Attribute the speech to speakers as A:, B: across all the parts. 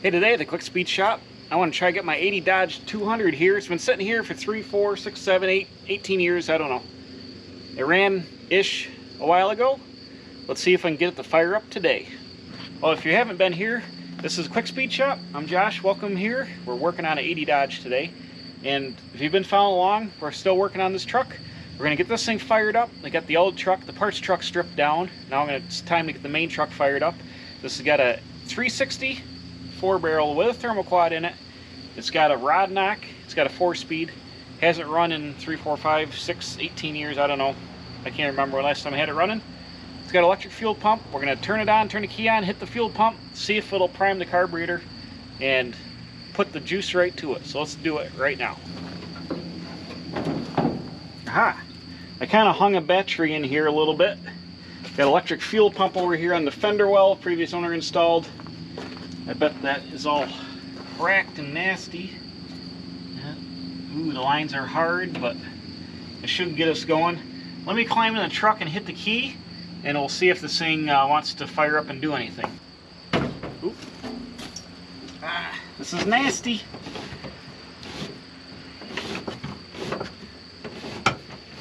A: Hey, today at the Quick Speed Shop, I want to try to get my 80 Dodge 200 here. It's been sitting here for 3, 4, 6, 7, 8, 18 years, I don't know. It ran-ish a while ago. Let's see if I can get it to fire up today. Well, if you haven't been here, this is Quick Speed Shop. I'm Josh, welcome here. We're working on an 80 Dodge today. And if you've been following along, we're still working on this truck. We're gonna get this thing fired up. I got the old truck, the parts truck stripped down. Now it's time to get the main truck fired up. This has got a 360 4-barrel with a thermal quad in it. It's got a rod knock. It's got a 4-speed. Hasn't run in 3, 4, 5, 6, 18 years. I don't know. I can't remember when last time I had it running. It's got electric fuel pump. We're going to turn it on, turn the key on, hit the fuel pump, see if it'll prime the carburetor, and put the juice right to it. So let's do it right now. Aha! I kind of hung a battery in here a little bit. Got electric fuel pump over here on the fender well, previous owner installed. I bet that is all cracked and nasty. Yeah. Ooh, the lines are hard, but it should get us going. Let me climb in the truck and hit the key, and we'll see if this thing wants to fire up and do anything. Oop. Ah, this is nasty.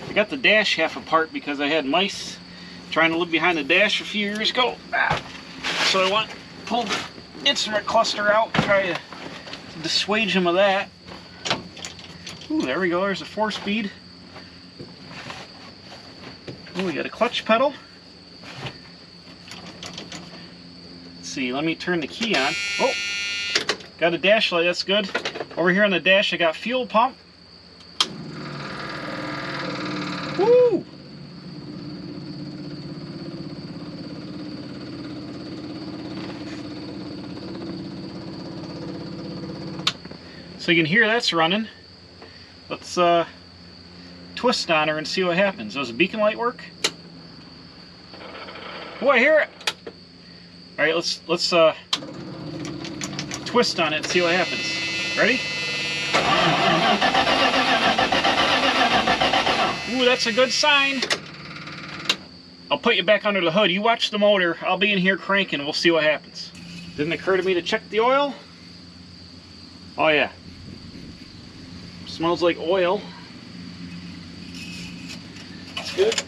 A: I got the dash half apart because I had mice trying to live behind the dash a few years ago. Ah. So I pulled the instrument cluster out, try to dissuade him of that. Ooh, there we go, there's a 4-speed. Ooh, we got a clutch pedal. Let's see, let me turn the key on. Oh, got a dash light, that's good. Over here on the dash I got fuel pump. Woo! So you can hear that's running. Let's twist on her and see what happens. Does the beacon light work? Oh, I hear it! Alright, let's twist on it and see what happens. Ready? Ooh, that's a good sign. I'll put you back under the hood. You watch the motor. I'll be in here cranking and we'll see what happens. Didn't occur to me to check the oil. Oh yeah. Smells like oil. That's good.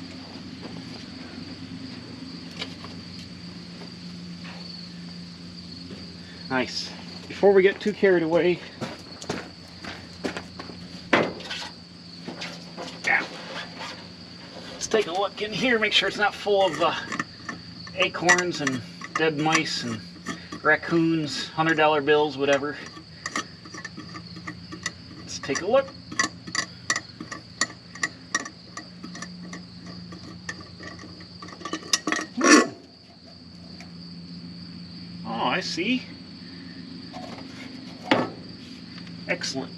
A: Nice. Before we get too carried away, let's take a look in here, make sure it's not full of acorns and dead mice and raccoons, $100 bills, whatever. Let's take a look. Oh, I see. Excellent.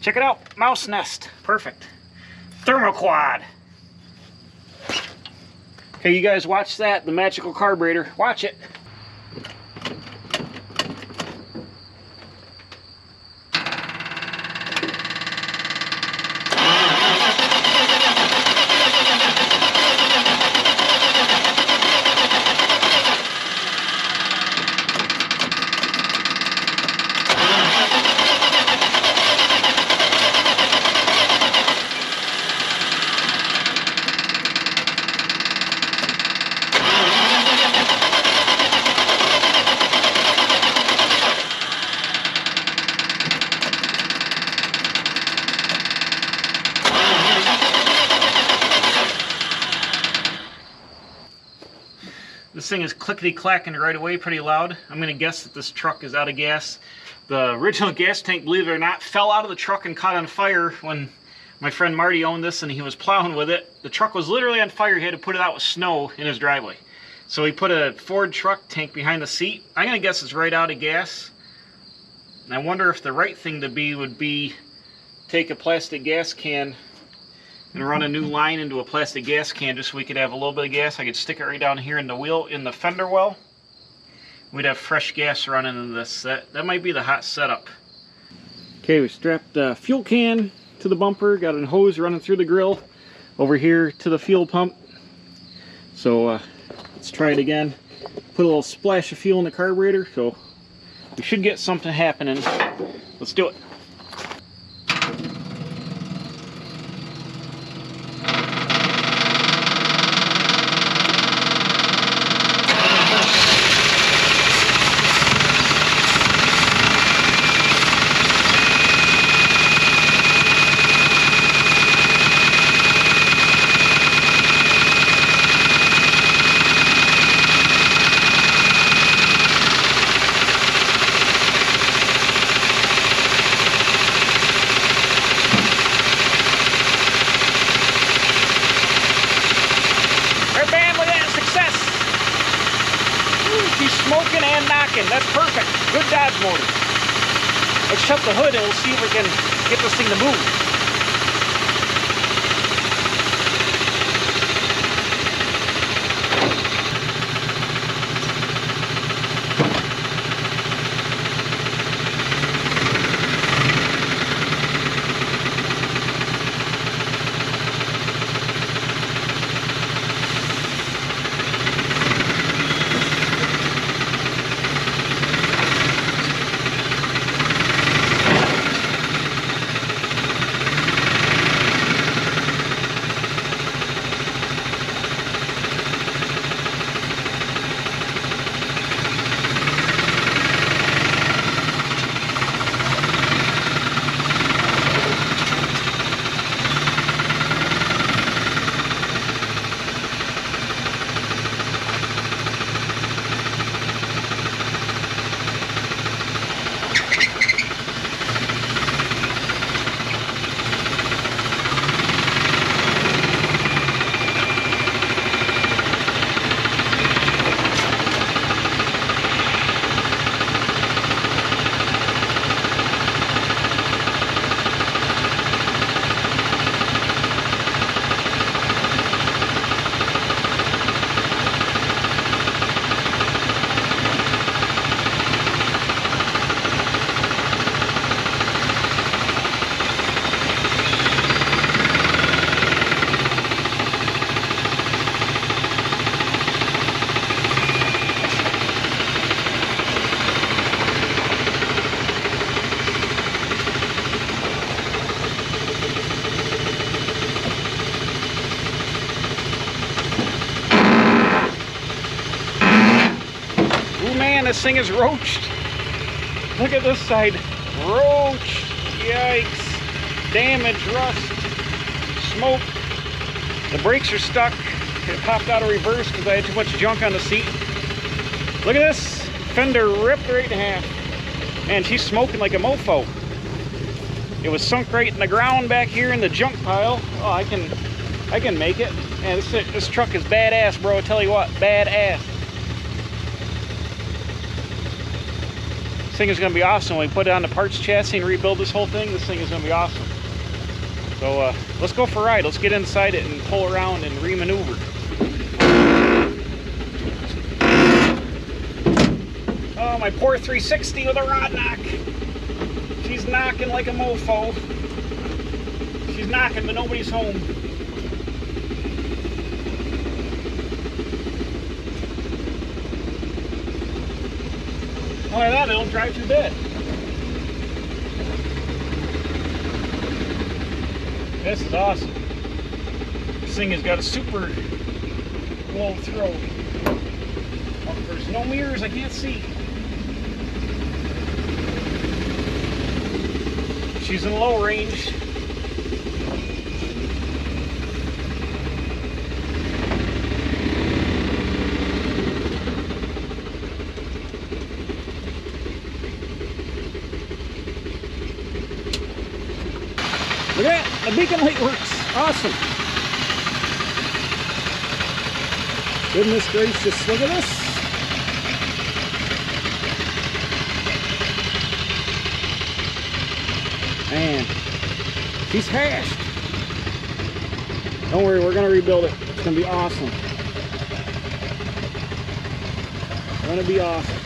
A: Check it out, mouse nest, perfect. Thermal quad. Okay, you guys watch that, the magical carburetor. Watch it. This thing is clickety-clacking right away pretty loud. I'm going to guess that this truck is out of gas. The original gas tank, believe it or not, fell out of the truck and caught on fire when my friend Marty owned this and he was plowing with it. The truck was literally on fire. He had to put it out with snow in his driveway. So he put a Ford truck tank behind the seat. I'm going to guess it's right out of gas. And I wonder if the right thing to be would be take a plastic gas can and run a new line into a plastic gas can just so we could have a little bit of gas. I could stick it right down here in the fender well. We'd have fresh gas running into this. That might be the hot setup. Okay, we strapped the fuel can to the bumper, got a hose running through the grill over here to the fuel pump. So let's try it again. Put a little splash of fuel in the carburetor, so we should get something happening. Let's do it.
B: Smoking and knocking. That's perfect. Good Dodge motor. Let's shut the hood and we'll see if we can get this thing to move. This thing is roached. Look at this side. Roached. Yikes. Damage, rust, smoke. The brakes are stuck. It popped out of reverse because I had too much junk on the seat. Look at this. Fender ripped right in half. Man, she's smoking like a mofo. It was sunk right in the ground back here in the junk pile. Oh, I can make it. Man, this truck is badass, bro. I tell you what, badass. This thing is going to be awesome when we put it on the parts chassis and rebuild this whole thing. This thing is going to be awesome. So let's go for a ride. Let's get inside it and pull around and re-maneuver. Oh, my poor 360 with a rod knock. She's knocking like a mofo. She's knocking, but nobody's home. Look at that, it don't drive too bad. This is awesome. This thing has got a super low throw. Oh, there's no mirrors, I can't see. She's in low range. Look at that, the beacon light works. Awesome. Goodness gracious, look at this. Man, she's hashed. Don't worry, we're going to rebuild it. It's going to be awesome. It's going to be awesome.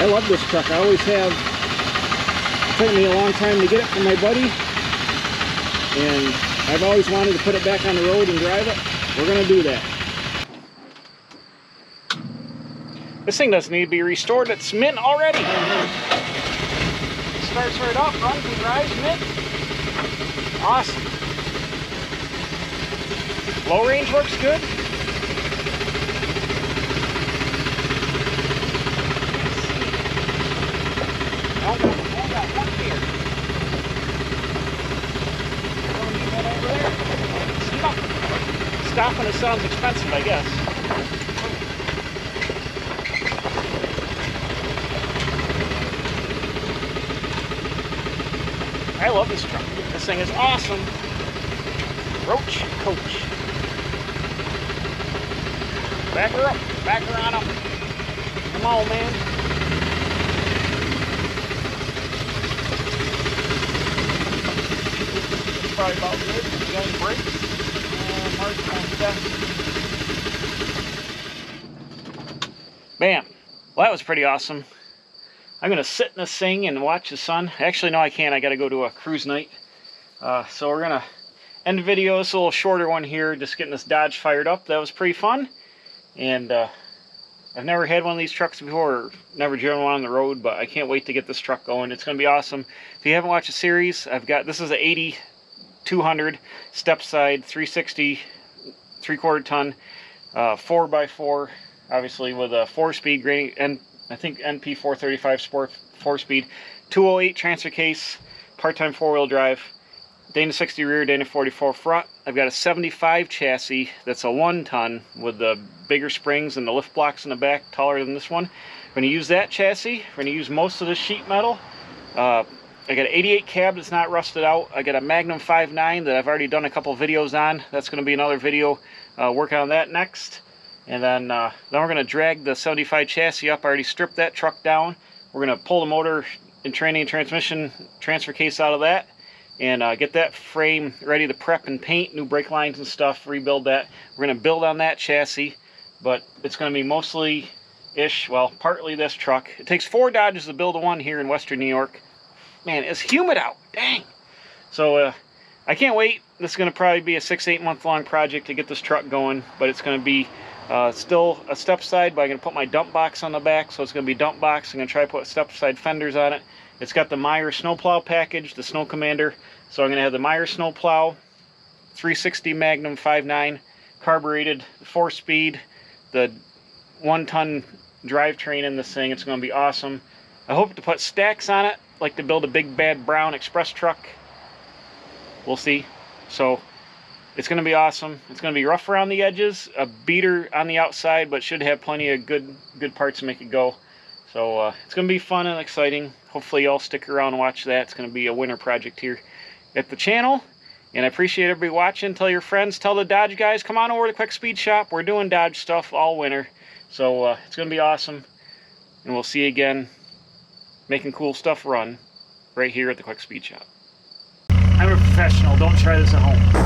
B: I love this truck. I always have. It took me a long time to get it from my buddy, and I've always wanted to put it back on the road and drive it. We're going to do that. This thing doesn't need to be restored. It's mint already. Starts right up, runs and drives, mint. Awesome. Low range works good. Oh, got one here. Stopping it sounds expensive, I guess. I love this truck. This thing is awesome. Roach coach. Back her up. Back her on up. Come on, man. It's probably about good. Again, brakes. March on step. Bam. Well, that was pretty awesome. I'm going to sit in this thing and watch the sun. Actually, no, I can't. I got to go to a cruise night. So we're going to end the video. It's a little shorter one here, just getting this Dodge fired up. That was pretty fun. And I've never had one of these trucks before, never driven one on the road, but I can't wait to get this truck going. It's going to be awesome. If you haven't watched the series, I've got, this is an 80-200 step side, 360, 3/4 ton, 4x4, obviously with a 4-speed grading, and I think NP 435 Sport 4-speed, 208 transfer case, part-time 4-wheel drive, Dana 60 rear, Dana 44 front. I've got a 75 chassis that's a 1-ton with the bigger springs and the lift blocks in the back, taller than this one. We're going to use that chassis. We're going to use most of the sheet metal. I got an 88 cab that's not rusted out. I got a Magnum 5.9 that I've already done a couple videos on. That's going to be another video working on that next. And then we're going to drag the 75 chassis up. I already stripped that truck down. We're going to pull the motor and training and transmission transfer case out of that and get that frame ready to prep and paint, new brake lines and stuff, rebuild that. We're going to build on that chassis, but it's going to be mostly-ish, well, partly this truck. It takes 4 Dodges to build one here in Western New York. Man, it's humid out. Dang. So I can't wait. This is going to probably be a 6-8 month long project to get this truck going, but it's going to be still a step side, but I'm going to put my dump box on the back, so it's going to be dump box. I'm going to try to put step side fenders on it. It's got the Meyer snowplow package, the Snow Commander. So I'm going to have the Meyer snowplow, 360 Magnum 5.9, carbureted, 4-speed, the 1-ton drivetrain in this thing. It's going to be awesome. I hope to put stacks on it, like to build a big bad brown express truck. We'll see. So it's going to be awesome. It's going to be rough around the edges, a beater on the outside, but should have plenty of good parts to make it go. So it's going to be fun and exciting. Hopefully y'all stick around and watch that. It's going to be a winter project here at the channel. And I appreciate everybody watching. Tell your friends, tell the Dodge guys, come on over to the Quick Speed Shop. We're doing Dodge stuff all winter. So it's going to be awesome. And we'll see you again making cool stuff run right here at the Quick Speed Shop. I'm a professional. Don't try this at home.